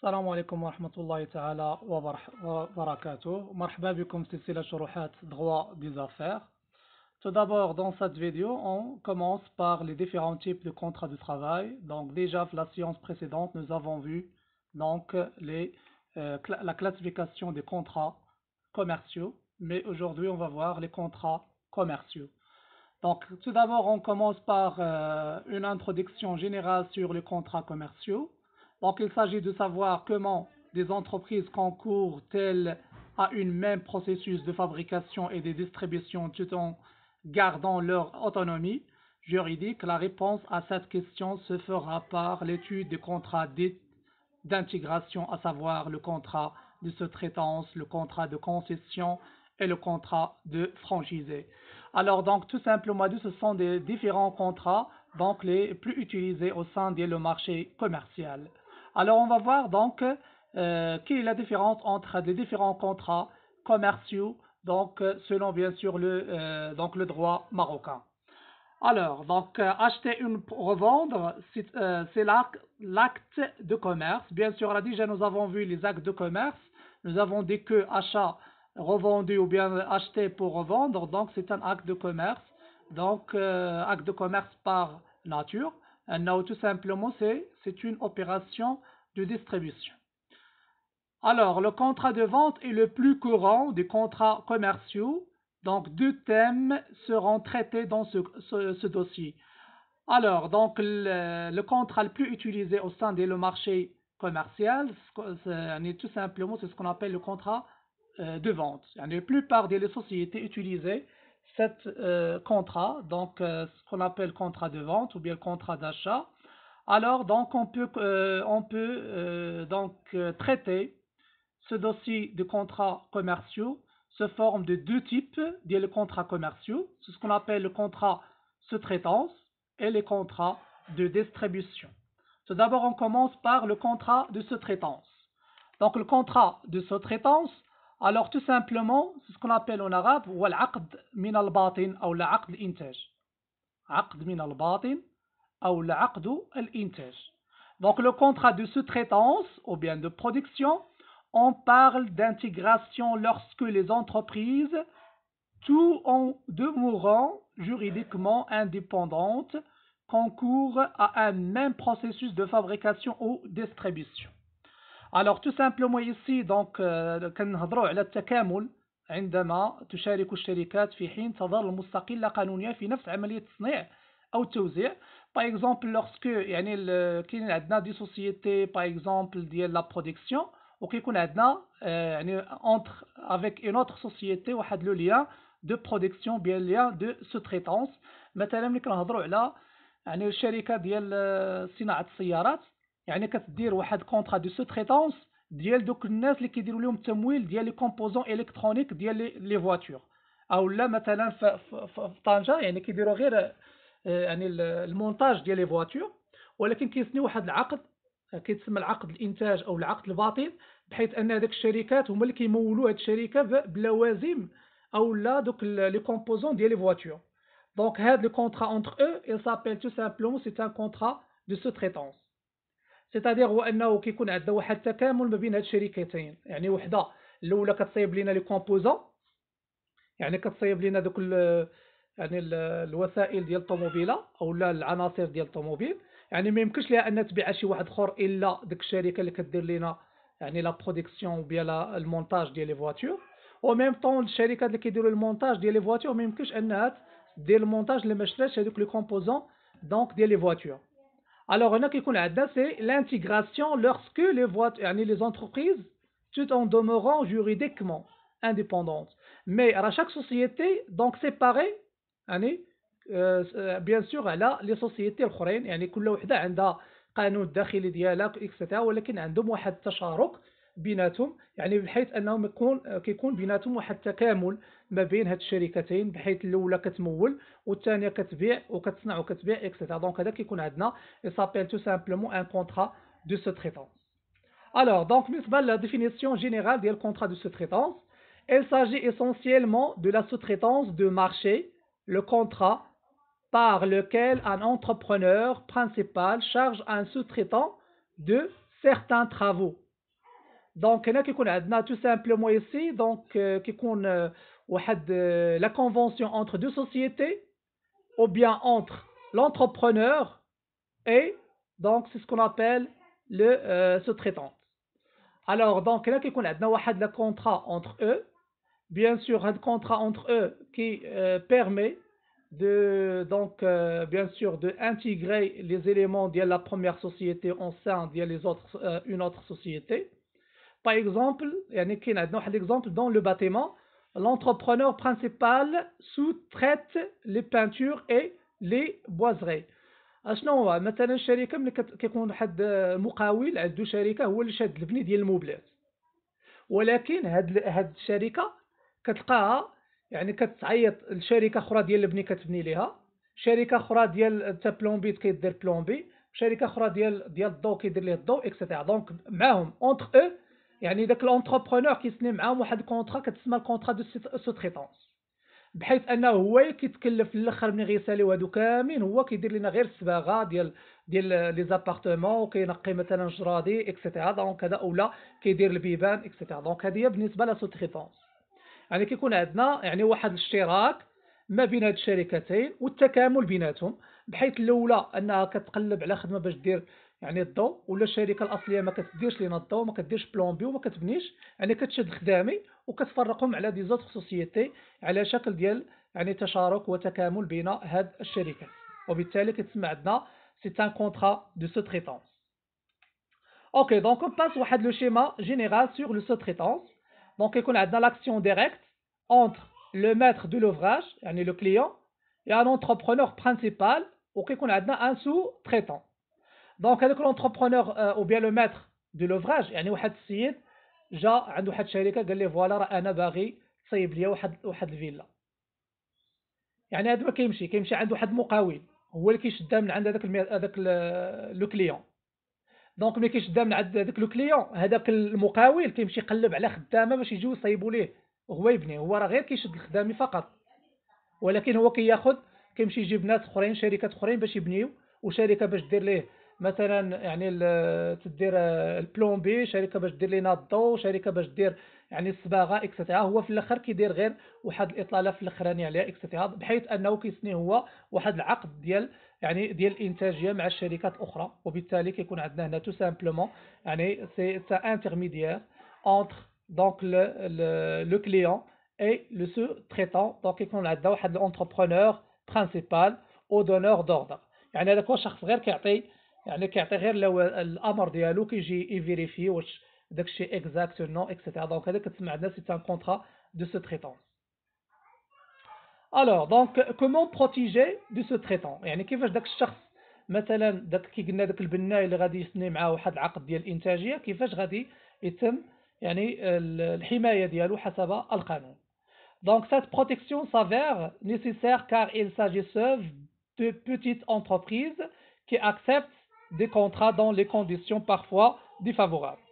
السلام عليكم ورحمة الله تعالى وبركاته. مرحبا بكم في سلسلة شروحات droit des affaires. Tout d'abord, dans cette vidéo, on commence par les différents types de contrats de travail. Donc déjà, la séance précédente, nous avons vu donc la classification des contrats commerciaux, mais aujourd'hui, on va voir les contrats commerciaux. Donc tout d'abord, on commence par une introduction générale sur les contrats commerciaux. Donc, il s'agit de savoir comment des entreprises concourent-elles à une même processus de fabrication et de distribution tout en gardant leur autonomie juridique. La réponse à cette question se fera par l'étude des contrats d'intégration, à savoir le contrat de sous-traitance, le contrat de concession et le contrat de franchisé. Alors, donc, tout simplement, ce sont des différents contrats, donc les plus utilisés au sein du marché commercial. Alors, on va voir donc quelle est la différence entre les différents contrats commerciaux, donc selon bien sûr le droit marocain. Alors, donc acheter une revendre, c'est l'acte de commerce. Bien sûr, là déjà nous avons vu les actes de commerce. Nous avons dit que achat revendu ou bien acheter pour revendre, donc c'est un acte de commerce. Donc, acte de commerce par nature. Non, tout simplement, c'est une opération de distribution. Alors, le contrat de vente est le plus courant des contrats commerciaux. Donc, deux thèmes seront traités dans ce dossier. Alors, donc, le contrat le plus utilisé au sein du marché commercial, tout simplement, c'est ce qu'on appelle le contrat de vente. La plupart des sociétés utilisent cet contrat, donc ce qu'on appelle contrat de vente ou bien contrat d'achat. Alors, donc, on peut traiter ce dossier de contrats commerciaux se forme de deux types de contrats commerciaux. C'est ce qu'on appelle le contrat sous-traitance et les contrats de distribution. Tout d'abord, on commence par le contrat de sous-traitance. Donc, le contrat de sous-traitance, alors tout simplement, c'est ce qu'on appelle en arabe والعقد من الباطن أو العقد الإنتاج. عقد من الباطن أو العقد الإنتاج. Donc, le contrat de sous-traitance ou bien de production, on parle d'intégration lorsque les entreprises, tout en demeurant juridiquement indépendantes, concourent à un même processus de fabrication ou distribution. Alors tout simplement ici donc كنهضروا على التكامل عندما تشارك الشركات في حين تظل مستقلة قانونيا في نفس عملية التصنيع أو التوزيع. Par exemple lorsque يعني كاين عندنا دي سوسيتي par exemple ديال لا برودكسيون وكيكون عندنا يعني entre avec une autre société واحد لو ليان de production bien lien de sous-traitance. مثلا ملي كنهضروا على يعني الشركة ديال صناعة السيارات يعني كتدير واحد كونطرا دو سو-تريتونس ديال دوك الناس اللي كيديروا لهم التمويل ديال لي كومبوزون الكترونيك ديال لي فواتور او لا مثلا في طنجه يعني كيديروا غير يعني المونتاج ديال لي فواتور ولكن كيسنيو واحد العقد كيتسمى العقد الانتاج او العقد الباطن بحيث ان هذاك الشركات هما اللي كيمولوا هاد الشركه بلوازم او لا دوك لي كومبوزون ديال لي فواتور. دونك هاد لو كونطرا اونتر او il s'appelle tout simplement c'est un contrat de sous-traitance. سيتادير هو انه كيكون عندنا واحد التكامل ما بين هاد الشركتين يعني وحده الاولى كتصايب لينا لي كومبوزون يعني كتصايب لينا دوك يعني الوسائل ديال الطوموبيله او لا العناصر ديال الطوموبيل يعني ما يمكنش ليها ان تبيع شي واحد اخر الا ديك الشركه اللي كدير لينا يعني لا برودكسيون بيا المونتاج ديال لي فواتور او ميم طون الشركات اللي كيديروا المونتاج ديال لي فواتور ما يمكنش انها دير المونتاج اللي ما شراش هذوك لي كومبوزون دونك ديال لي فواتور. Alors, on a qui c'est l'intégration lorsque les entreprises, tout en demeurant juridiquement indépendantes. Mais à chaque société, donc séparée, bien sûr, elle a les sociétés الآخرين يعني كل وحدة عندها قانون الداخلي ديالها etc. ولكن عندهم واحد التشارك بيناتهم يعني بحيث انهم كيكون بيناتهم واحد التكامل ما بين هاد الشركتين بحيث الاولى كتمول والثانيه كتبيع وكتصنع وكتبيع اكسترا. دونك هذا كيكون عندنا il s'appelle tout simplement un contrat de sous-traitance. Alors donc بالنسبه la définition générale ديال contrat de sous-traitance, il s'agit essentiellement de la sous-traitance de marché, le contrat par lequel un entrepreneur principal charge un sous-traitant de certains travaux دونك هنا كيكون عندنا tout simplement ici donc كيكون واحد la convention entre deux sociétés ou bien entre l'entrepreneur et donc c'est ce qu'on appelle le sous-traitant. Alors donc là كيكون عندنا واحد le contrat entre eux. Bien sûr, un contrat entre eux qui permet de donc bien sûr de intégrer les éléments de la première société au sein de les autres une autre société. Par exemple, يعني كاين عندنا واحد exemple dans le bâtiment, l'entrepreneur principal sous-traite les peintures et les boiseries. اشنو هو مثلا الشركه ملي كيكون واحد مقاول عنده شركه هو اللي شاد البني ديال الموبلات، ولكن هاد الشركه كتلقاها يعني كتعيط لشركه اخرى ديال البني كتبني ليها، شركه اخرى ديال حتى بلومبي كيدير بلومبي، شركه اخرى ديال الضو كيدير ليه الضو اكسيتيرا. دونك معاهم اونتر او يعني داك الانتربرونور كيسني معاهم واحد الكونطرا كتسمى الكونطرا دو سو تريتونس، بحيث انه هو كيتكلف في الاخر ملي غيساليو هادو كاملين هو كيدير لنا غير الصباغه ديال لي زابارتمون وكينقي مثلا جرادي اكسيتيرا. دونك هذا اولا كيدير البيبان اكسيتيرا. دونك هذه هي بالنسبه لا سو تريتونس، يعني كيكون عندنا يعني واحد الاشتراك ما بين هاد الشركتين والتكامل بيناتهم، بحيث الاولى انها كتقلب على خدمه باش دير يعني الضوء، ولا الشركه الاصليه ما كتديرش لينا الضوء ما كديرش بلومبي وما كتبنيش، يعني كتشد خدامي وكتفرقهم على دي زوتر سوسيتي على شكل ديال يعني تشارك وتكامل بين هاد الشركات، وبالتالي كتسمى عندنا سي ان كونطرا دو سو تريتونس. Ok, donc on passe واحد le schéma général sur le sous-traitance. Donc يكون عندنا l'action directe entre le maître de l'ouvrage يعني le client et un entrepreneur principal وكيكون عندنا un sous-traitant. Donc هذاك l'entrepreneur ou bien le maître de l'ouvrage يعني واحد السيد جا عنده واحد الشركه قال لي فوالا راه انا باغي تصايب لي واحد الفيلا، يعني هذا ما كيمشي عند واحد المقاول هو اللي كيشدها من عند هذاك لو كليون. دونك ملي كيشدها من عند هذاك لو كليون هذاك المقاول كيمشي يقلب على خدامه باش يجيو يصايبوا ليه وهو يبني، هو راه غير كيشد الخدامي فقط، ولكن هو كياخذ كيمشي يجيب ناس اخرين شركات اخرين باش يبنيو، وشركه باش دير ليه مثلا يعني تدير البلومبي، شركه باش دير لينا الضوء، شركه باش دير يعني الصباغه اكسيتيرا. هو في الاخر كيدير غير واحد الاطلاله في الاخراني عليها اكسيتيرا، بحيث انه كيسني هو واحد العقد ديال الانتاجيه مع الشركات الاخرى، وبالتالي كيكون عندنا هنا تو سامبلومون يعني سي انترميديير entre donc le client et le sous-traitant. donc يكون عندنا واحد l'entrepreneur principal au donneur d'ordre، يعني هذاك هو الشخص غير كيعطي غير الامر ديالو كيجي يفيريفي واش داك الشيء اكزاكت ولا نو اكسيتيرا. دونك هذا كتسمى عندنا سي ان كونطرا دو sous-traitance. Alors donc comment protéger du sous-traitant، يعني كيفاش داك الشخص مثلا داك كي قلنا داك البناي اللي غادي يسني معاه واحد العقد ديال الانتاجيه كيفاش غادي يتم يعني الحمايه ديالو حسب القانون. Donc cette protection s'avère nécessaire car il s'agit de petites entreprises qui acceptent des contrats dans les conditions parfois défavorables.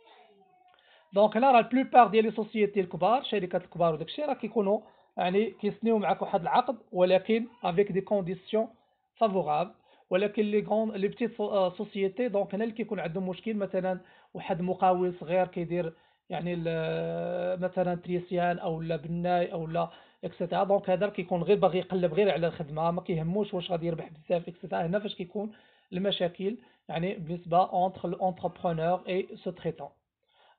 دونك هنا راه البلوبار ديال لي سوسيتي الكبار الشركات الكبار وداك الشيء راه كيكونوا يعني كيسنيو معاك واحد العقد ولكن افيك دي كونديسيون فافورابل، ولكن لي بتيت سوسيتي دونك هنا اللي كيكون عندهم مشكل مثلا واحد مقاول صغير كيدير يعني مثلا تريسيان او لا بناي او لا اكسيتيرا. دونك هذا كيكون غير باغي يقلب غير على الخدمه ما كيهموش واش غادي يربح بزاف اكسيتيرا. هنا فاش كيكون المشاكل يعني بالنسبه اونتر l'entrepreneur et sous-traitant.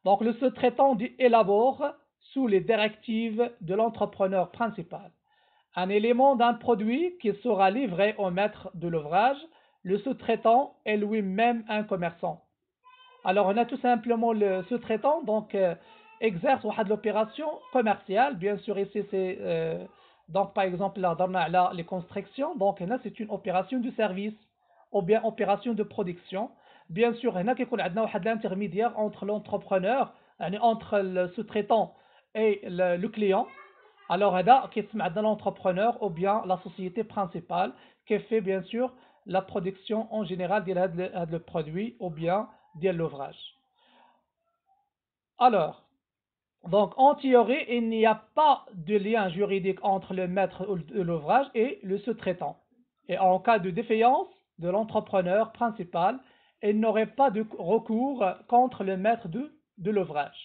Donc, le sous-traitant élabore, sous les directives de l'entrepreneur principal, un élément d'un produit qui sera livré au maître de l'ouvrage. Le sous-traitant est lui-même un commerçant. Alors, on a tout simplement le sous-traitant, donc exerce l'opération commerciale. Bien sûr, ici, c'est donc par exemple là, les constructions. Donc, là, c'est une opération de service ou bien opération de production. Bien sûr, هنا كيكون عندنا واحد l'intermédiaire entre l'entrepreneur يعني entre le sous-traitant et le client. Alors هذا كيسمى عندنا l'entrepreneur ou bien la société principale qui fait bien sûr la production en général ديال هذا le produit ou bien ديال l'ouvrage. Alors donc en théorie il n'y a pas de lien juridique entre le maître de l'ouvrage et le sous-traitant, et en cas de défaillance de l'entrepreneur principal il n'aurait pas de recours contre le maître de l'ouvrage.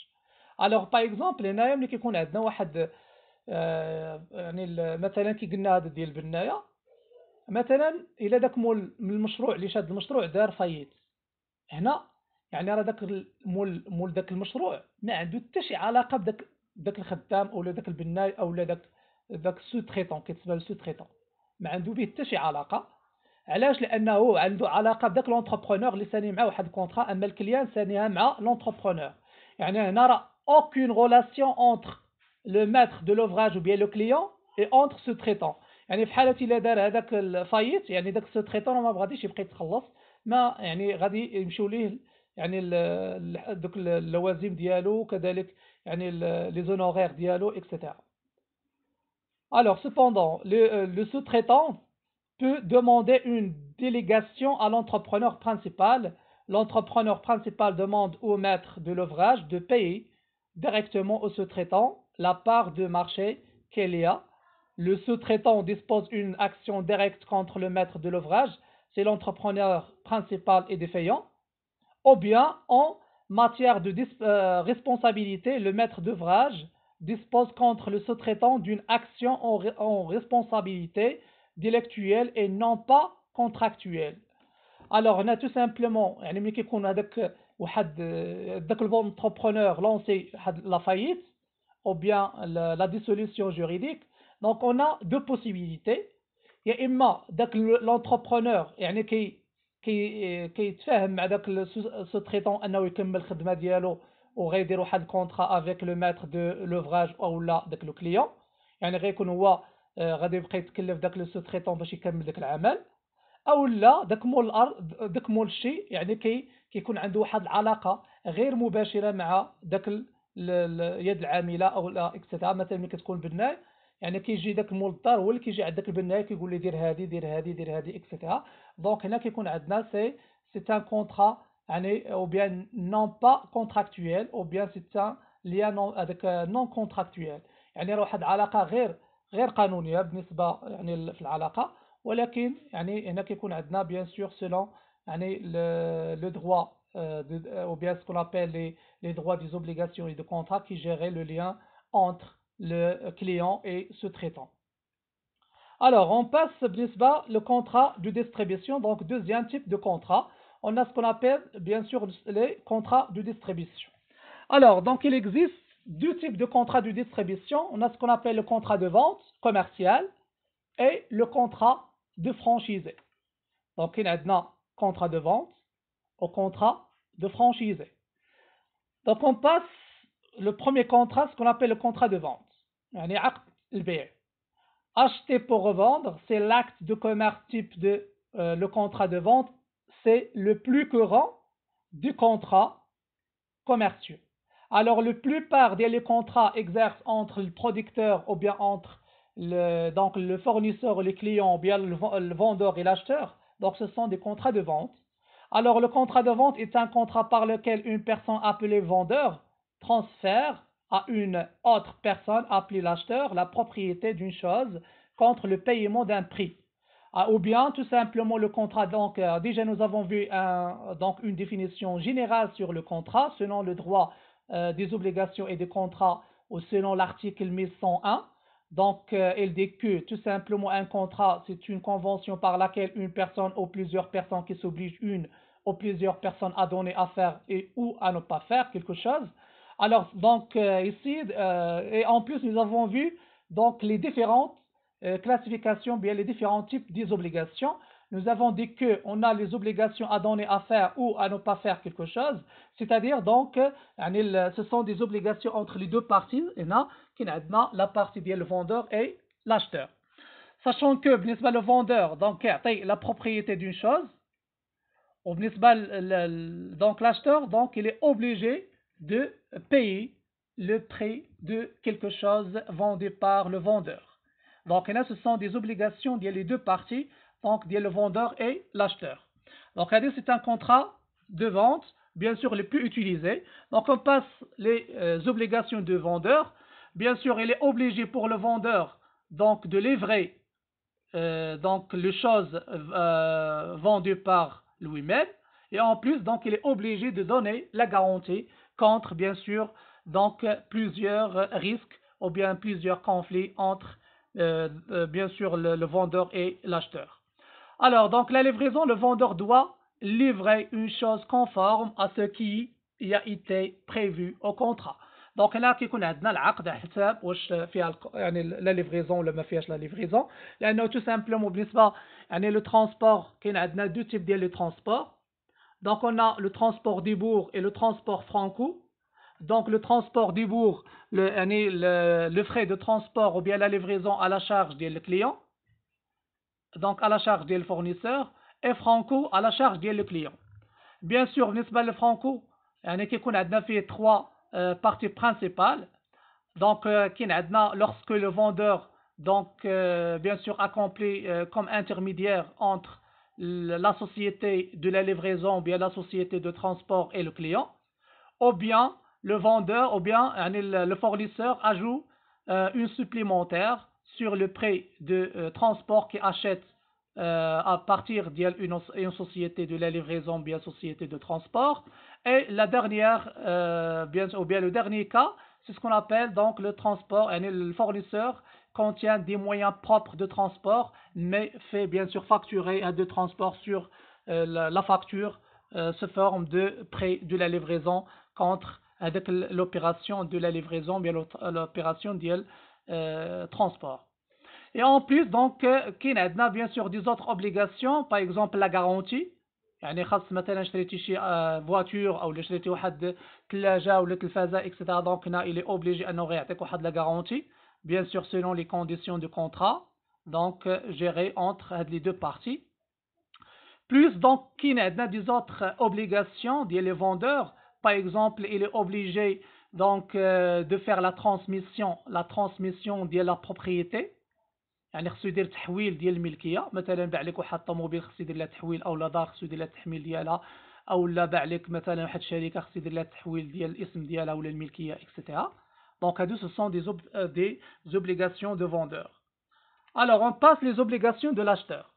الوغ باغ اكزومبل هنايا ملي كيكون عندنا واحد يعني مثلا كي قلنا هذا ديال البنايه، مثلا الا داك مول من المشروع اللي شاد المشروع دار فايت هنا، يعني راه داك مول داك المشروع ما عنده حتى شي علاقه بداك الخدام او داك البناي او داك السو تريتون، كيتسمى السو تريتون، ما عنده به حتى شي علاقه. علاش؟ لانه عنده علاقه بداك لونتربرونور اللي ساني معاه واحد الكونطرا، اما الكليان سانيها مع لونتربرونور. يعني هنا راه aucune relation entre le maître de l'ouvrage ou bien le client et entre ce traitant. يعني في حاله الا دار هذاك الفايت، يعني داك السو تريتون ما غاديش يبقى يتخلص، ما يعني غادي يمشيو ليه يعني دوك اللوازم ديالو، كذلك يعني لي زونورير ديالو اكسيتيرا. Alors, cependant, le sous-traitant peut demander une délégation à l'entrepreneur principal. L'entrepreneur principal demande au maître de l'ouvrage de payer directement au sous-traitant la part de marché qu'il y a. Le sous-traitant dispose d'une action directe contre le maître de l'ouvrage si l'entrepreneur principal est défaillant, ou bien en matière de responsabilité, le maître d'ouvrage dispose contre le sous-traitant d'une action en responsabilité délictuelle et non pas contractuelle. Alors, on a tout simplement, يعني ملي كيكون هذاك واحد داك l'entrepreneur lancé la faillite ou bien la dissolution juridique. Donc on a deux possibilités. يا اما داك l'entrepreneur يعني كيتفاهم مع داك السو تريتون انه يكمل الخدمه ديالو وغيدير واحد الكونطرا افيك لو ماتر دو لوفراج او لا داك لو كليون، يعني غيكون هو غادي يبقى يتكلف داك لو سو تريتون باش يكمل داك العمل، او لا داك مول الارض داك مول الشيء يعني كيكون عنده واحد العلاقه غير مباشره مع داك اليد العامله او لا اكسترا. مثلا ملي كتكون بناي يعني كيجي داك مول الدار هو اللي كيجي عند داك البناي كيقول لي دير هادي دير هادي دير هادي اكسترا. دونك هنا كيكون عندنا سي ان كونطرا يعني او بيان نون با كونتراكتويل او بيان سي ان ليان هذاك نون كونتراكتويل، يعني راه واحد العلاقه غير قانونيه بالنسبه يعني في العلاقه، ولكن يعني هنا كيكون عندنا بيان سور سيلون يعني لو droit ou bien ce qu'on appelle les droits des obligations et de contrat qui géraient le lien entre le client et ce traitant. Alors, on passe بالنسبة le contrat de distribution, donc deuxième type de contrat. On a ce qu'on appelle bien sûr les contrats de distribution. Alors, donc il existe deux types de contrats de distribution. On a ce qu'on appelle le contrat de vente commercial et le contrat de franchisé. Donc, il y a un contrat de vente au contrat de franchisé. Donc, on passe le premier contrat, ce qu'on appelle le contrat de vente. يعني عقد البيع. Acheter pour revendre, c'est l'acte de commerce type de le contrat de vente. C'est le plus courant du contrat commerciaux. Alors, la plupart des contrats exercent entre le producteur ou bien entre donc le fournisseur et le client ou bien le vendeur et l'acheteur. Donc, ce sont des contrats de vente. Alors, le contrat de vente est un contrat par lequel une personne appelée vendeur transfère à une autre personne appelée l'acheteur la propriété d'une chose contre le paiement d'un prix. Ou bien tout simplement le contrat. Donc, déjà nous avons vu donc une définition générale sur le contrat selon le droit des obligations et des contrats ou selon l'article 1101. Donc, il dit que tout simplement un contrat, c'est une convention par laquelle une personne ou plusieurs personnes qui s'obligent une ou plusieurs personnes à donner, à faire et ou à ne pas faire quelque chose. Alors, donc ici, et en plus nous avons vu donc les différentes classifications, bien les différents types des obligations. Nous avons dit qu'on a les obligations à donner, à faire ou à ne pas faire quelque chose, c'est-à-dire donc ce sont des obligations entre les deux parties, la partie bien le vendeur et l'acheteur. Sachant que le vendeur donc la propriété d'une chose, donc l'acheteur donc il est obligé de payer le prix de quelque chose vendu par le vendeur. Donc là, ce sont des obligations des les deux parties, donc le vendeur et l'acheteur. Donc c'est un contrat de vente, bien sûr les plus utilisés. Donc on passe les obligations de vendeur. Bien sûr, il est obligé pour le vendeur donc de livrer donc les choses vendues par lui-même. Et en plus, donc il est obligé de donner la garantie contre bien sûr donc plusieurs risques ou bien plusieurs conflits entre bien sûr le vendeur et l'acheteur. Alors, donc la livraison, le vendeur doit livrer une chose conforme à ce qui a été prévu au contrat. دونك هنا كيكون عندنا العقد على حساب واش فيها يعني لا ليفريزون ولا ما فيهاش لا ليفريزون لانه تو سامبلومون بالنسبه يعني لو ترونسبور كاين عندنا دو تيب ديال لي ترونسبور دونك on a le transport Dibourg et le transport Franco. Donc le transport Dibourg le frais de transport ou bien la livraison à la charge du client, donc à la charge du fournisseur, et Franco à la charge du client. Bien sûr, بالنسبة للفرانكو يعني كيكون عندنا فيه trois parties principales. Donc كاين عندنا lorsque le vendeur donc bien sûr accomplit comme intermédiaire entre la société de la livraison ou bien la société de transport et le client, ou bien le vendeur ou bien le fournisseur ajoute une supplémentaire sur le prix de transport qui achète à partir d'une société de la livraison, bien société de transport. Et la dernière, ou bien le dernier cas, c'est ce qu'on appelle donc le transport. Le fournisseur contient des moyens propres de transport, mais fait bien sûr facturer de transport sur la facture sous forme de prix de la livraison contre avec l'opération de la livraison, bien l'opération de transport. Et en plus, donc, كاين عندنا bien sûr des autres obligations, par exemple la garantie. يعني خاص مثلا شريتي شي voiture او شريتي واحد ثلاجه ولا تلفازه etc. donc هنا il est obligé انه غيعطيك واحد la garantie, bien sûr selon les conditions du contrat, donc géré entre les deux parties. Plus donc كاين عندنا des autres obligations ديال les vendeurs. Par exemple, il est obligé donc de faire la transmission de la propriété. يعني خصو يدير تحويل ديال الملكيه، مثلا باع لك واحد الطوموبيل خصو يدير لها تحويل، او لا دار خصو يدير لها التحميل ديالها، او لا باع لك مثلا واحد الشركه خصو يدير لها التحويل ديال الاسم ديالها ولا الملكيه اكسيتيرا. Donc هادو ce sont des obligations de vendeur. Alors on passe les obligations de l'acheteur.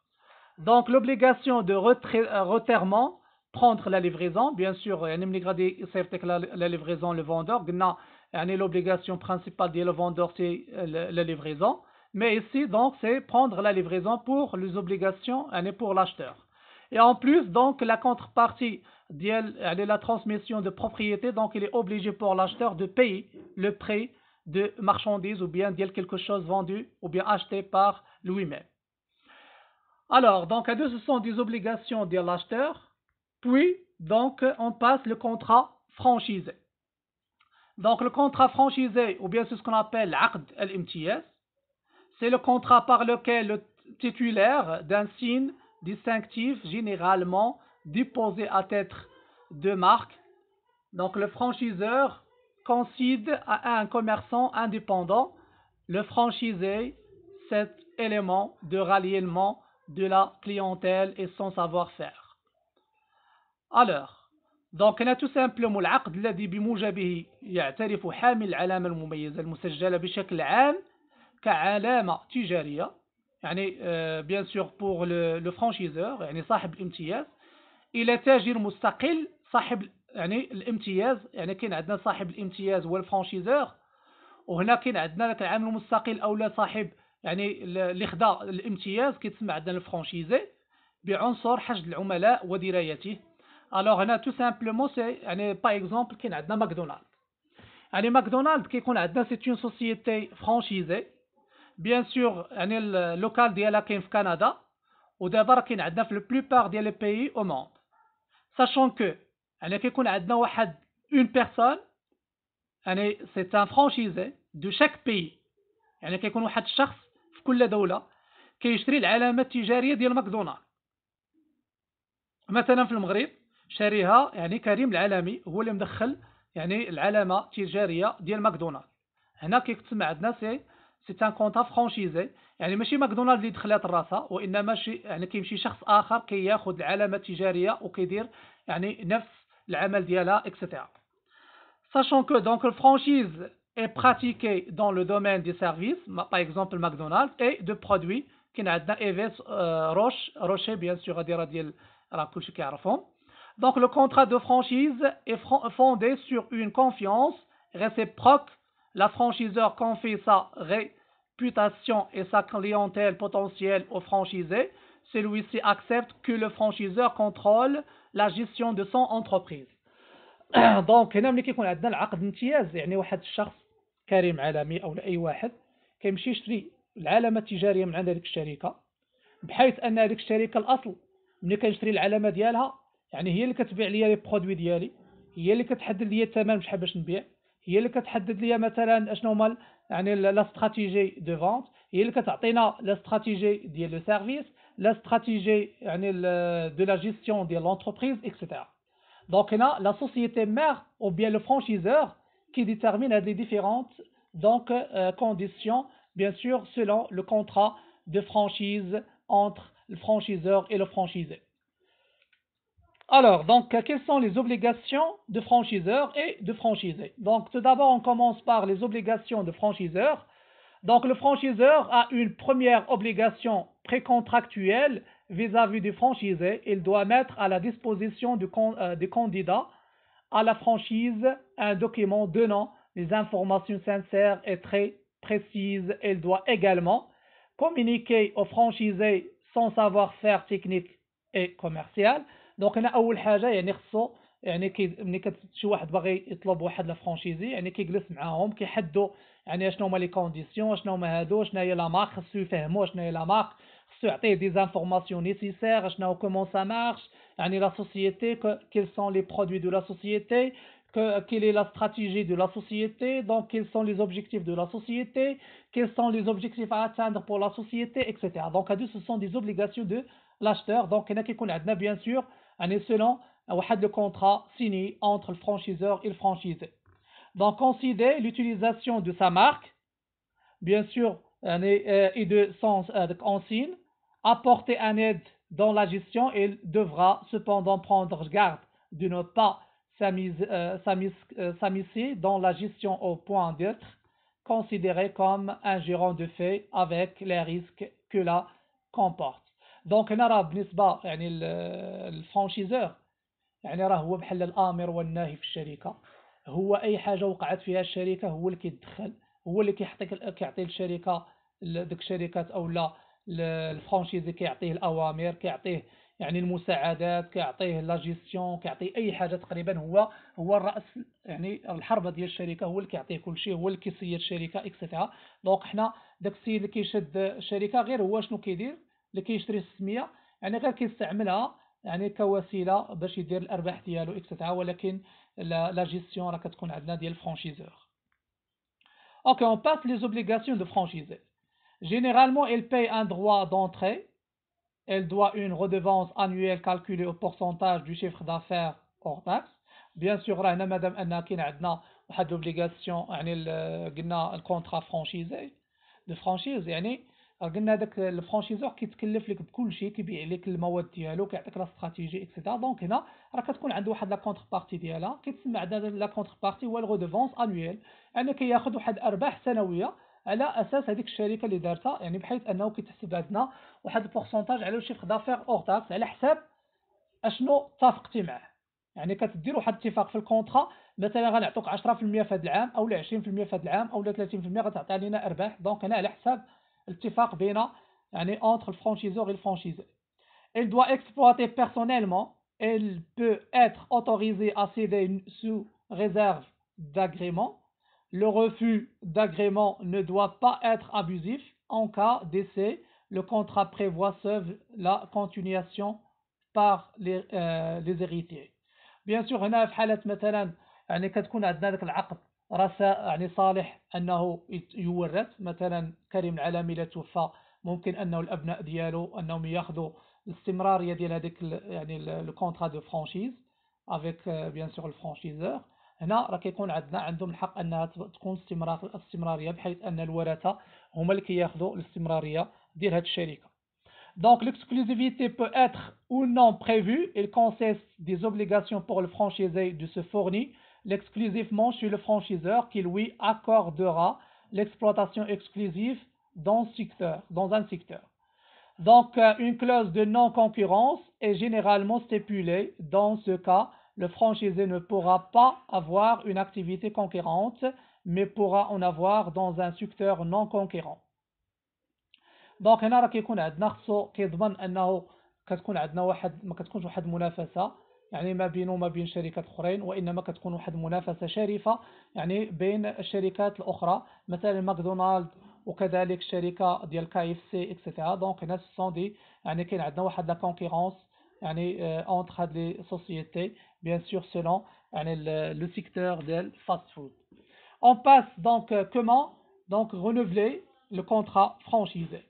Donc l'obligation de retirement, prendre la livraison, bien sûr يعني ملي غادي يصيفط لك la livraison le vendeur قلنا يعني l'obligation principale ديال le vendeur c'est la livraison. Mais ici, donc, c'est prendre la livraison pour les obligations et pour l'acheteur. Et en plus, donc, la contrepartie de la transmission de propriété, donc, il est obligé pour l'acheteur de payer le prix de marchandises ou bien de quelque chose vendu ou bien acheté par lui-même. Alors, donc, ce sont des obligations de l'acheteur. Puis, donc, on passe le contrat franchisé. Donc, le contrat franchisé, ou bien c'est ce qu'on appelle l'aqd al-imtiyaz. C'est le contrat par lequel le titulaire d'un signe distinctif généralement déposé à titre de marque, donc le franchiseur, concède à un commerçant indépendant le franchisé cet élément de ralliement de la clientèle et son savoir-faire. Alors, donc هنا tout simplement العقد الذي بموجبه يعترف حامل العلامة المميزة المسجلة بشكل عام كعلامة تجارية يعني bien sûr pour le franchiseur يعني صاحب الامتياز إلى تاجر مستقل صاحب يعني الامتياز يعني كاين عندنا صاحب الامتياز هو الفرانشيزور وهنا كاين عندنا ذاك العامل المستقل أو لا صاحب يعني اللي خدا الامتياز كيتسمى عندنا الفرانشيزي بعنصر حشد العملاء ودرايته. alors هنا tout simplement c'est يعني par exemple كاين عندنا ماكدونالد يعني ماكدونالد كيكون عندنا c'est une société franchisée. Bien sûr يعني اللوكال ديالها كاين في كندا ودابا راه كاين عندنا في لو بلوبار ديال لي بيي او موند. sachant que يعني كيكون عندنا واحد une personne يعني c'est un franchisé de chaque pays يعني كيكون واحد الشخص في كل دولة كيشري العلامة التجارية ديال ماكدونالد. مثلا في المغرب شاريها يعني كريم العالمي هو اللي مدخل يعني العلامة التجارية ديال ماكدونالد. هنا كيتسمى عندنا سي ان كونطا فرانشيزي يعني ماشي ماكدونالد اللي دخلات راسها وانما يعني كيمشي شخص اخر كياخذ العلامه التجاريه وكيدير يعني نفس العمل ديالها اكسترا. sachant que donc le franchise est pratiqué dans le domaine des services par exemple McDonald's et de produits كاين عندنا ايفيس روشي bien sûr ديال راه كلشي كيعرفهم. Donc le contrat de franchise est fondé sur une confiance réciproque. La franchiseur confie sa réputation et sa clientèle potentielle au franchisé. Celui-ci accepte que le franchiseur contrôle la gestion de son entreprise. دونك هنا ملي كيكون عندنا العقد امتياز يعني واحد الشخص كريم عالمي او اي واحد كيمشي يشري العلامه التجاريه من عند هذيك الشركه، بحيث ان هذيك الشركه الاصل ملي كنشري العلامه ديالها يعني هي اللي كتبيع لي برودوي ديالي، هي اللي كتحدد لي الثمن شحال باش نبيع، هي اللي كتحدد لي مثلا اشنو هما يعني لا استراتيجي دو فونت، هي اللي كتعطينا لا استراتيجي ديال لو سيرفيس، لا استراتيجي يعني دو لا جيستيون ديال لونتربريز اكسيتيرا. Donc, la société mère ou bien le franchiseur qui détermine les différentes donc, conditions, bien sûr, selon le contrat de franchise entre le franchiseur et le franchisé. Alors, donc, quelles sont les obligations de franchiseur et de franchisé? Donc, tout d'abord, on commence par les obligations de franchiseur. Donc, le franchiseur a une première obligation précontractuelle vis-à-vis du franchisé. Il doit mettre à la disposition du candidat à la franchise un document donnant des informations sincères et très précises. Il doit également communiquer au franchisé son savoir-faire technique et commercial. Donc, هنا أول حاجة يعني خصو يعني ملي شي واحد باغي يطلب واحد لا فرانشيزي يعني كيجلس معاهم كيحدوا يعني شنو هما لي كونديسيون، شنو هما هادو، شنو هي لا مارك، خصو يفهموا شنو هي لا مارك، خصو يعطيه دي زانفورماسيون نيسيسير، شنو كومون سا مارش، يعني لا سوسيتي quels sont les produits de la société, quelle est la stratégie de la société, donc quels sont les objectifs de la société, quels sont les objectifs à atteindre pour la société, etc. Donc ce sont des obligations de l'acheteur. Donc هنا كيكون عندنا bien sûr يعني selon واحد le contrat signé entre le franchiseur et le franchisé. Donc considère l'utilisation de sa marque, bien sûr, et de son consigne, apporter un aide dans la gestion. Il devra cependant prendre garde de ne pas s'immiscer dans la gestion au point d'être considéré comme un gérant de fait avec les risques que la comporte. Donc هنا راه بالنسبة يعني الفرانشيزور يعني راه هو بحال الآمر والناهي في الشركة، هو أي حاجة وقعت فيها الشركة هو اللي كيتدخل، هو اللي كيعطي الشركة ديك الشركات أو لا الفرانشيزي كيعطيه الأوامر، كيعطيه يعني المساعدات، كيعطيه لا جيستيون، كيعطيه أي حاجة تقريبا هو الرأس يعني الحربة ديال الشركة، هو اللي كيعطيه كل شيء، هو اللي كيسير الشركة اكسيتيرا. دونك حنا داك السيد اللي كيشد الشركة غير هو شنو كيدير اللي كيشري السمية يعني غير كيستعملها يعني كوسيله باش يدير الارباح ديالو اكسيتيرا، ولكن لا جيستيون راه كتكون عندنا ديال الفرانشيزور. OK, on passe les obligations de franchisé. Généralement, elle paye un droit d'entrée. Elle doit une redevance annuelle calculée au pourcentage du chiffre d'affaires hors taxe. Bien sûr, راه هنا مادام ان كاين عندنا واحد لوبليغاسيون يعني قلنا الكونترا فرانشيزي دو فرانشيز يعني قلنا هذاك الفرانشيزور كيتكلف لك بكل شيء، كيبيع لك المواد ديالو، كيعطيك لا استراتيجي اكسيتيرا. دونك هنا راه كتكون عنده واحد لا كونتر بارتي ديالها كيتسمى عندنا لا كونتر بارتي هو الغودوفونس انويل، يعني كياخذ واحد ارباح سنويه على اساس هذيك الشركه اللي دارتها، يعني بحيث انه كيتحسب عندنا واحد البورسونتاج على الشيفر دافير اور تاكس على حساب اشنو اتفقتي معاه. يعني كتدير واحد الاتفاق في الكونترا مثلا غنعطوك 10% في هذا العام او 20% في هذا العام او 30% غتعطي لنا ارباح. دونك هنا على حساب الاتفاق بين يعني entre le franchiseur et le franchisé. Elle doit exploiter personnellement. Elle peut être autorisée à céder sous réserve d'agrément. Le refus d'agrément ne doit pas être abusif. En cas d'essai, le contrat prévoit seul la continuation par les héritiers. Bien sûr هنا في حالة مثلا يعني كتكون عندنا ذاك العقد راه يعني صالح انه يورث، مثلا كريم العالمي لا توفى ممكن انه الابناء ديالو انهم ياخذوا الاستمراريه ديال هذيك يعني لو كونترا دو فرانشيز افيك بيان سور الفرانشيزور. هنا راه كيكون عندهم الحق انها تكون استمراريه بحيث ان الورثه هما اللي كياخذوا الاستمراريه ديال هذه الشركه. Donc l'exclusivité peut être ou non prévue. Il consiste des obligations pour le franchisé de se fournir l'exclusivement chez le franchiseur qui lui accordera l'exploitation exclusive dans un secteur. Donc une clause de non-concurrence est généralement stipulée. Dans ce cas, le franchisé ne pourra pas avoir une activité concurrente, mais pourra en avoir dans un secteur non concurrent. دونك هنا راه كيكون عندنا خصو كيضمن انه كتكون عندنا ما كتكونش واحد المنافسه يعني ما بينه وما بين شركات اخرين، وانما كتكون واحد المنافسه شريفه يعني بين الشركات الاخرى مثلا ماكدونالد وكذلك الشركه ديال كاي اف سي اكسيتيرا. دونك هنا سون دي يعني كاين عندنا واحد لا كونكورونس يعني اونتر هاد لي سوسيتي بيان سور سيلون يعني لو سيكتور ديال فاست فود. On passe donc comment donc renouveler le contrat franchisé.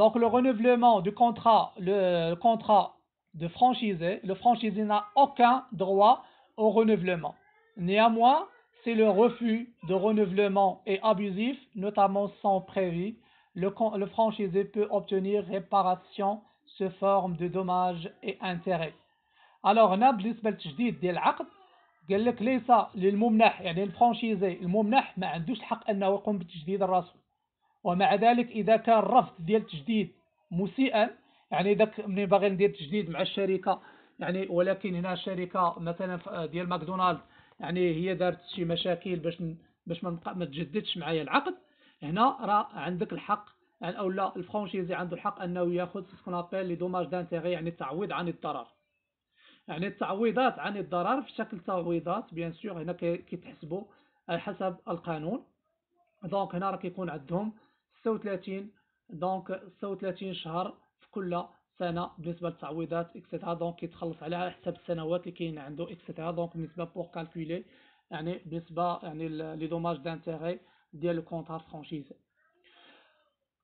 Donc le renouvellement du contrat, le contrat de franchisé, le franchisé n'a aucun droit au renouvellement. Néanmoins, si le refus de renouvellement est abusif, notamment sans préavis, le franchisé peut obtenir réparation sous forme de dommages et intérêts. Alors, بالنسبة للتجديد ديال العقد قال لك ليس للممنح يعني الفرانشيزي الممنح ما عندوش الحق انه يقوم بتجديد الرسم، ومع ذلك اذا كان الرفض ديال التجديد مسيئا يعني اذا ملي باغي ندير تجديد مع الشركه يعني ولكن هنا الشركه مثلا ديال ماكدونالد يعني هي دارت شي مشاكل باش ما تجددش معايا العقد، هنا راه عندك الحق يعني او لا الفرانشيزي عنده الحق انه ياخذ سكون ابل لي دوماج دانتيغي يعني التعويض عن الضرر. يعني التعويضات عن الضرر في شكل تعويضات بيان سور هنا كيتحسبوا على حسب القانون. دونك هنا راه كيكون عندهم 36 دونك 36 شهر في كل سنه بالنسبه للتعويضات اكسيتيرا. دونك كيتخلص على حسب السنوات اللي كاين عنده اكسيتيرا. دونك بالنسبه بور كالكولي يعني بالنسبه يعني لي دوماج دانتيغي ديال لو كونترا فرانشيزي.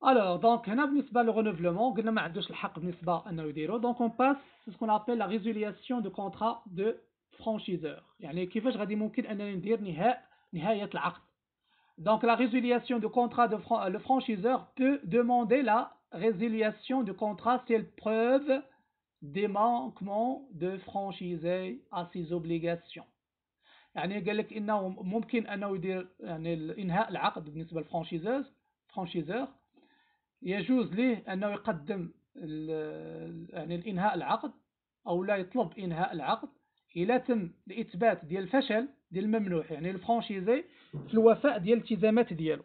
Alors, donc, هنا بالنسبة للرenouvellement قلنا ما عندوش الحق بالنسبة أنه يديرو. Donc, on passe ce qu'on appelle la résiliation de contrat de franchiseur. يعني كيفاش غادي ممكن أننا ندير نهاية العقد. Donc, la résiliation de contrat le franchiseur peut demander la résiliation du contrat si elle preuve des manquements de franchisé à ses obligations. يعني قال لك إنه ممكن أنه يدير يعني إنهاء العقد بالنسبة للفرانشيزور يجوز له أنه يقدم يعني الإنهاء العقد أو لا يطلب إنهاء العقد إلا تم الإثبات ديال الفشل ديال الممنوح يعني الفرانشيزي في الوفاء ديال الالتزامات ديالو.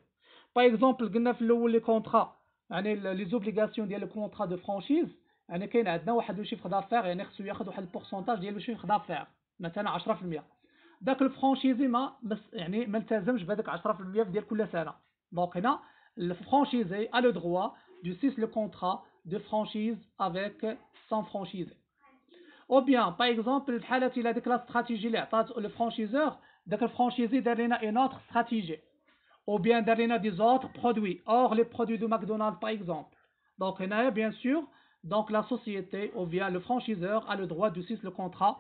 باغ اكزومبل قلنا في الأول لي كونطرا يعني لي زوبليغاسيون ديال الكونطرا دو فرانشيز يعني كاين عندنا واحد لو شيفر دافير يعني خصو ياخذ واحد البورسونتاج ديال لو شيفر دافير مثلا 10%. داك الفرانشيزي ما يعني ما التزمش بهذاك 10% ديال كل سنة. دونك هنا le franchisé a le droit de cesser le contrat de franchise avec son franchisé. Ou bien, par exemple, في حالة إلا ديك لا استراتيجي اللي عطات لو فرانشيزور داك الفرانشيزي دار لنا une autre stratégie. Ou bien دار لنا des autres produits hors les produits de McDonald's par exemple. Donc هنا bien sûr donc la société ou bien le franchiseur a le droit de cesser le contrat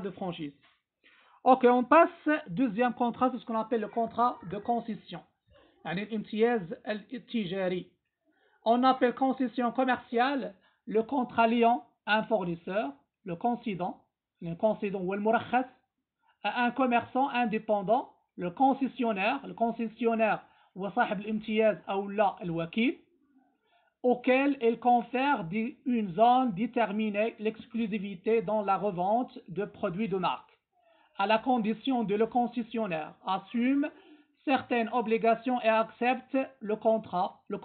de franchise. Ok, on passe deuxième contrat, c'est ce qu'on appelle le contrat de concession. يعني الامتياز التجاري. On appelle concession commerciale le contrat liant un fournisseur, le concédant ou le مرخص, à un commerçant indépendant, le concessionnaire هو صاحب الامتياز أو لا الوكيل, auquel il confère une zone déterminée l'exclusivité dans la revente de produits de marque, à la condition de le concessionnaire assume certaines obligations et accepte le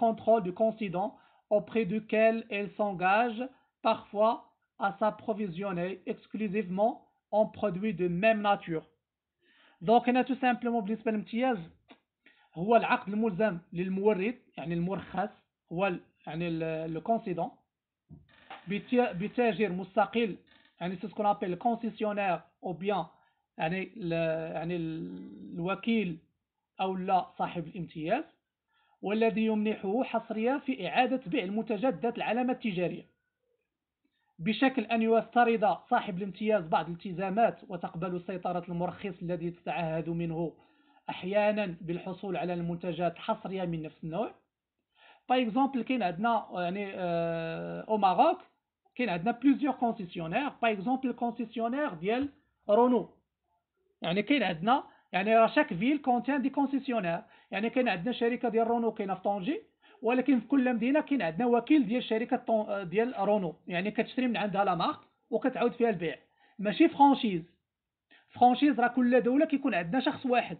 contrôle du concédant auprès duquel elle s'engage parfois à s'approvisionner exclusivement en produits de même nature. Donc هنا tout simplement بالنسبة للامتياز هو العقد الملزم للمورد يعني المرخص هو يعني le concédant بتاجر مستقل يعني c'est ce qu'on appelle le concessionnaire ou bien يعني الوكيل أو لا صاحب الامتياز والذي يمنحه حصرية في إعادة بيع المنتجات ذات العلامة التجارية بشكل أن يفترض صاحب الامتياز بعض الالتزامات وتقبل سيطرة المرخص الذي تتعهد منه أحيانا بالحصول على المنتجات حصرية من نفس النوع. باغ اكزومبل كاين عندنا يعني او ماروك كاين عندنا بليزيور كونسيسيونير. باغ اكزومبل الكونسيسيونير ديال رونو يعني كاين عندنا يعني شاك فيل كونتين دي كونسيسيونير يعني كاين عندنا شركه ديال رونو كاينه في طونجي ولكن في كل مدينه كاين عندنا وكيل ديال شركه ديال رونو يعني كتشري من عندها لا مارك وكتعاود فيها البيع. ماشي فرانشيز راه كل دوله كيكون عندنا شخص واحد.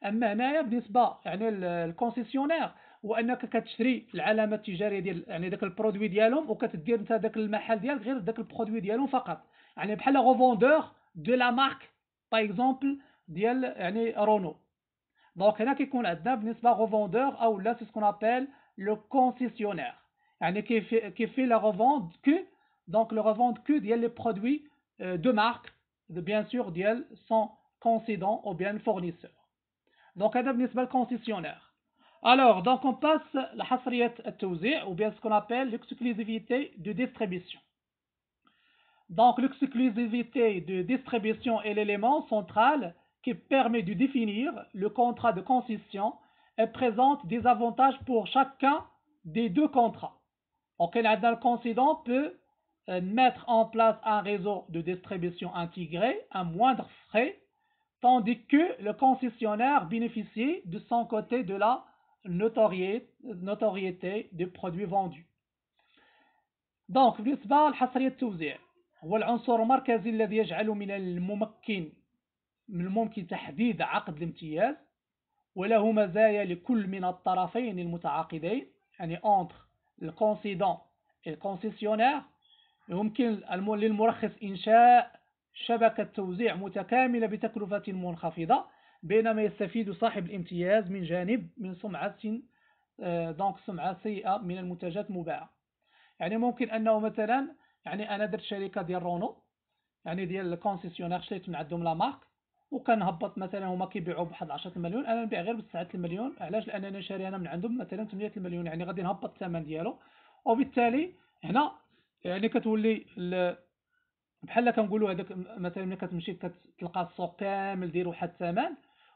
اما هنايا بالنسبه يعني الكونسيسيونير هو انك كتشري العلامه التجاريه ديال يعني داك البرودوي ديالهم وكتدير انت داك المحل ديالك غير داك البرودوي ديالهم فقط. يعني بحال غوفوندور دو لا مارك باغ اكزومبل ديال يعني رونو. دونك هنا كيكون عندنا بالنسبه غوفوندور او لا سي سكون ابل لو كونسيسيونير. يعني كيفي لا ريفوند كو دونك لو ريفوند كو ديال لي برودوي دو مارك bien sûr ديال son concédant ou bien fournisseur. Donc هذا بالنسبة للكونسيسيونير. Alors donc on passe لحصرية التوزيع ou bien ce qu'on appelle l'exclusivité de distribution. Donc l'exclusivité de distribution est l'élément central qui permet de définir le contrat de concession et présente des avantages pour chacun des deux contrats. Donc le concédant peut mettre en place un réseau de distribution intégré à moindre frais, tandis que le concessionnaire bénéficie de son côté de la notoriété des produits vendus. Donc بالنسبة لحصرية التوزيع هو العنصر المركزي الذي يجعل من الممكن تحديد عقد الامتياز، وله مزايا لكل من الطرفين المتعاقدين يعني entre le concédant et le concessionnaire. يمكن للمرخص إنشاء شبكة توزيع متكاملة بتكلفة منخفضة، بينما يستفيد صاحب الامتياز من جانب من سمعة سيئة من المنتجات المباعة. يعني ممكن أنه مثلا يعني أنا درت شركة ديال رونو يعني ديال الكونسيسيونير شريت من عندهم لا مارك وكنهبط مثلا هما كيبيعوا بواحد 10 مليون انا نبيع غير ب 9 المليون. علاش؟ لانني شاري انا من عندهم مثلا 8 المليون يعني غادي نهبط الثمن ديالو. وبالتالي هنا يعني كتولي بحال كنقولوا هذاك مثلا ملي كتمشي كتلقى السوق كامل داير واحد الثمن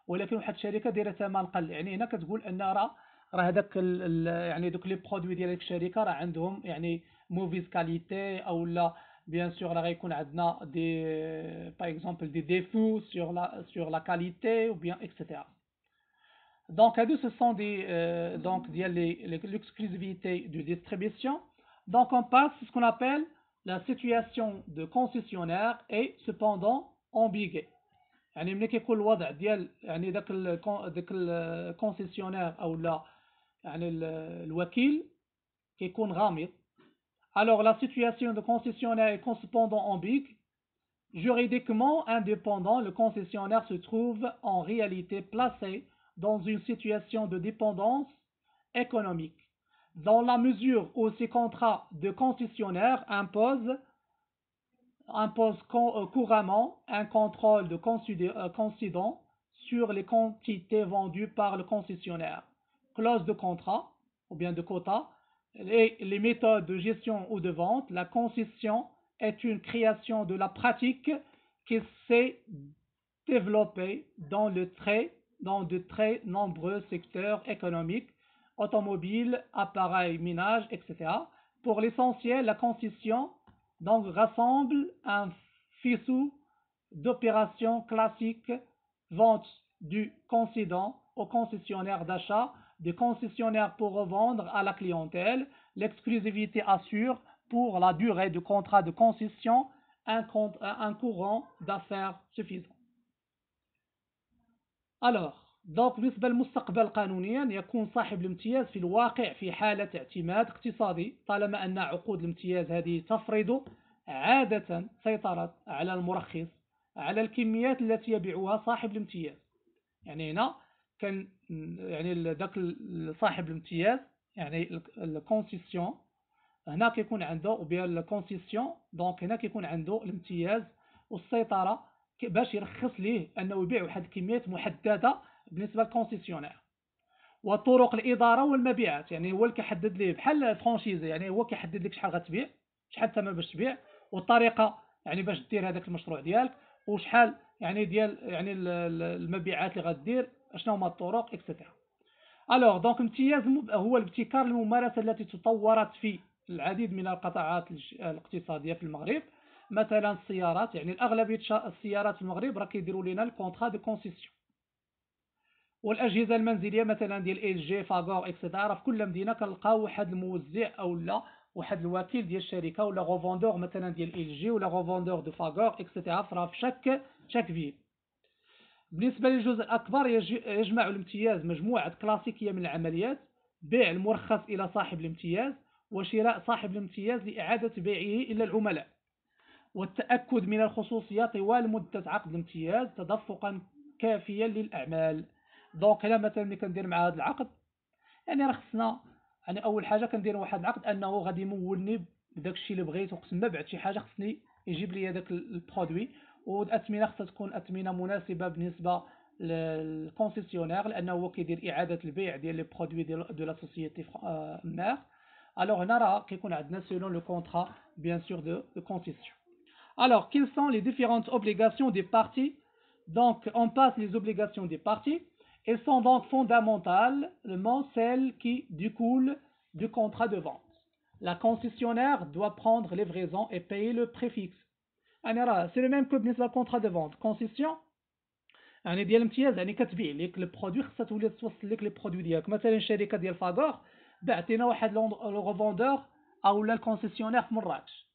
ولكن واحد الشركه دايره ثمن قل. يعني هنا كتقول ان راه هذاك يعني دوك لي برودوي ديال الشركه راه عندهم يعني موفيز كاليتي او لا bien sûr راه غيكون عندنا دي par exemple des défauts sur la qualité ou bien etc. Donc ce sont des donc l'exclusivité de distribution. Donc on passe ce qu'on appelle la situation de concessionnaire est cependant ambiguë. يعني ملي كيكون الوضع ديال يعني داك الكونسيسيونير او لا يعني الوكيل كيكون غامض. Alors la situation de concessionnaire est cependant ambiguë. Juridiquement indépendant, le concessionnaire se trouve en réalité placé dans une situation de dépendance économique, dans la mesure où ces contrats de concessionnaire imposent couramment un contrôle de concédant sur les quantités vendues par le concessionnaire, clause de contrat ou bien de quota, et les méthodes de gestion ou de vente. La concession est une création de la pratique qui s'est développée dans de très nombreux secteurs économiques, automobiles, appareils, ménages, etc. Pour l'essentiel, la concession donc rassemble un faisceau d'opérations classiques, vente du concédant au concessionnaire d'achat, des concessionnaires pour revendre à la clientèle. L'exclusivité assure pour la durée du contrat de concession un courant d'affaires suffisant. Alors, donc بالنسبة للمستقبل قانونيا يكون صاحب الامتياز في الواقع في حالة اعتماد اقتصادي طالما أن عقود الامتياز هذه تفرض عادة سيطرة على المرخص على الكميات التي يبيعها صاحب الامتياز. يعني هنا كان يعني ذاك صاحب الامتياز يعني الكونسيسيون هنا كيكون عنده وبين الكونسيسيون دونك هنا كيكون عنده الامتياز والسيطرة باش يرخص ليه انه يبيع واحد الكميات محدده بالنسبه للكونسيسيونير. وطرق الاداره والمبيعات يعني هو اللي كيحدد ليه بحال الفرانشيزي يعني هو كيحدد لك شحال غتبيع شحال الثمن باش تبيع والطريقه يعني باش دير هذاك المشروع ديالك وشحال يعني ديال يعني المبيعات اللي غدير شنو هما الطرق اكسترا. الوغ دونك امتياز هو الابتكار الممارسه التي تطورت في العديد من القطاعات الاقتصاديه في المغرب. مثلا السيارات يعني الاغلبيه السيارات في المغرب راه كيديروا لنا الكونطرا دو كونسيسيون. والاجهزه المنزليه مثلا ديال ال جي فاغور اكسترا راه في كل مدينه كنلقاو واحد الموزع او لا واحد الوكيل ديال الشركه ولا غوفوندور مثلا ديال ال جي ولا غوفوندور دو فاغور اكسيتيرا في شاك فيل. بالنسبه للجزء الاكبر يجمع الامتياز مجموعه كلاسيكيه من العمليات: بيع المرخص الى صاحب الامتياز، وشراء صاحب الامتياز لاعاده بيعه الى العملاء، والتاكد من الخصوصيه طوال مده عقد الامتياز تدفقا كافيا للاعمال. دونك هنا مثلا ملي كندير مع هذا العقد يعني راه خصنا يعني اول حاجه كندير واحد العقد انه غادي يمولني بداك الشيء اللي بغيت، وقت ما بعت شي حاجه خصني يجيب لي هذاك البرودوي، والاثمنه خصها تكون اثمنه مناسبه بالنسبه للكونسيسيونير لانه هو كيدير اعاده البيع ديال لي برودوي دو لا سوسيتي مير. الوغ هنا راه كيكون عندنا سيلون لو كونترا بيان سور دو كونسيسيون. Alors, quelles sont les différentes obligations des parties? Donc, on passe les obligations des parties. Elles sont donc fondamentalement celles qui découlent du contrat de vente. La concessionnaire doit prendre livraison et payer le préfixe. C'est le même que بالنسبة للcontrat de vente. Concession يعني ديال الامتياز يعني كتبيع لك البرودوي، خصها تولي توصل لك لي برودوي ديالك. مثلا الشركة ديال فاغور بعتينا واحد لو غوفوندور او لا الكونسيسيونير في مراكش،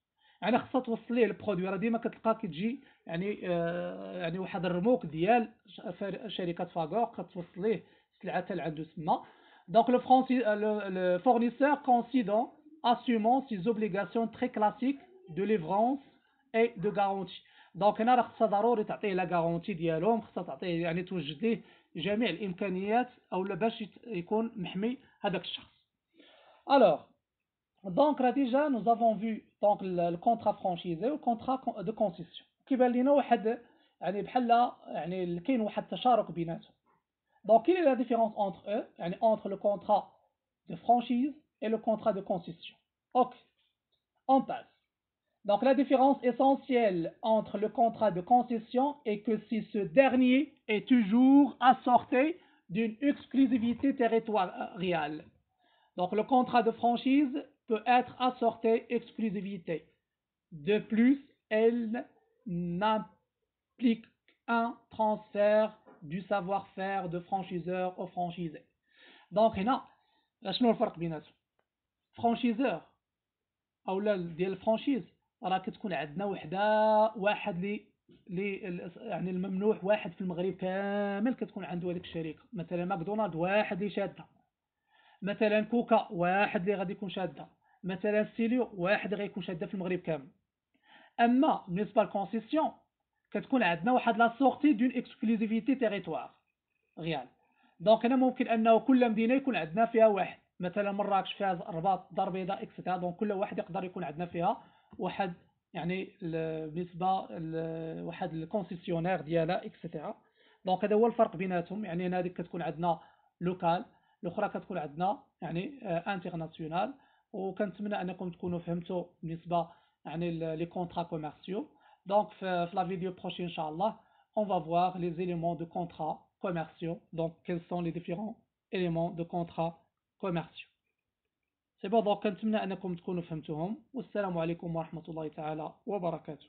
يعني خصها توصل ليه البرودوي. راه ديما كتلقى كتجي يعني يعني واحد الرموك ديال شركه فاغور كتوصل ليه السلعه حتى لعندو تما. دونك le fournisseur coïncident assumant ses obligations très classiques de livrance et de garantie. دونك هنا راه خصها ضروري تعطيه لا غارونتي ديالهم، خصها تعطيه يعني توجد ليه جميع الامكانيات او باش يكون محمي هذاك الشخص. Alors donc là déjà nous avons vu donc le contrat franchisé ou le contrat de concession. كيبان لينا واحد يعني بحال يعني كاين واحد التشارك بيناتهم. Donc quelle est la différence entre eux يعني entre le contrat de franchise et le contrat de concession? Ok, on passe. Donc la différence essentielle entre le contrat de concession est que si ce dernier est toujours assorti d'une exclusivité territoriale. Donc le contrat de franchise peut être assorti exclusivité. De plus, elle n'implique un transfert du savoir-faire de franchiseur au franchisé. Donc هنا شنو الفرق بيناتهم؟ franchiseur او لا ديال الفرانشيز راه كتكون عندنا واحد لي يعني الممنوح واحد في المغرب كامل كتكون عنده هذيك الشركه. مثلا ماكدونالد واحد اللي شادها، مثلا كوكا واحد اللي غادي يكون شادها، مثلا سيليو واحد اللي غيكون شادها في المغرب كامل. اما بالنسبه للكونسيسيون كتكون عندنا واحد لا سورتي دون اكسكلوزيفيتي تيريتوار غيال. دونك هنا ممكن انه كل مدينه يكون عندنا فيها واحد، مثلا مراكش فيها الرباط، دار البيضاء اكسترا. دونك كل واحد يقدر يكون عندنا فيها واحد يعني بالنسبه واحد الكونسيسيونير ديالها اكسترا. دونك هذا هو الفرق بيناتهم. يعني هنا هذيك كتكون عندنا لوكال، الاخرى كتكون عندنا يعني انترناسيونال. وكنتمنى انكم تكونوا فهمتوا بالنسبه يعني لي كونترا كوميرسيو. دونك في لا فيديو بروشين ان شاء الله on va voir les éléments de contrat commerciaux. Donc quels sont les différents éléments de contrat commerciaux. C'est bon. Donc كنتمنى انكم تكونوا فهمتوهم، والسلام عليكم ورحمه الله تعالى وبركاته.